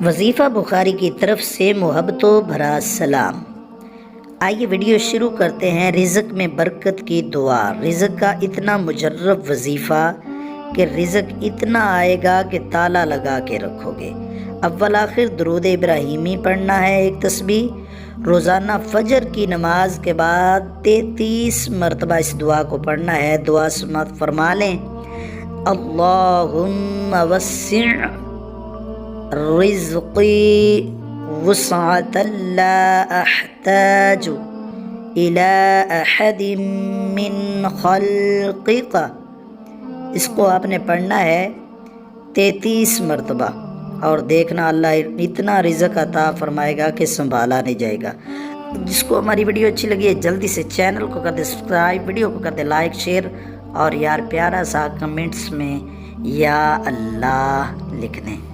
वजीफ़ा बुखारी की तरफ से मोहब्बतों भरा सलाम। आइए वीडियो शुरू करते हैं। रिज़्क़ में बरकत की दुआ। रिज़्क़ का इतना मुजर्रब वजीफ़ा कि रिज़्क़ इतना आएगा कि ताला लगा के रखोगे। अव्वल आखिर दुरूद इब्राहिमी पढ़ना है, एक तस्बीह। रोज़ाना फजर की नमाज के बाद 33 मरतबा इस दुआ को पढ़ना है। दुआ समाअत फरमा लें। अल्लाहुम्मा वस्सिअ रिज़्क़ी वुस्अतन ला अहताजु इला अहदिम मिन खल्क़िक। इसको आपने पढ़ना है 33 मरतबा और देखना अल्लाह इतना रिज़्क़ अता फरमाएगा कि संभाला नहीं जाएगा। जिसको हमारी वीडियो अच्छी लगी है जल्दी से चैनल को कर दे सब्सक्राइब, वीडियो को कर दे लाइक शेयर और यार प्यारा सा कमेंट्स में या अल्लाह लिख दें।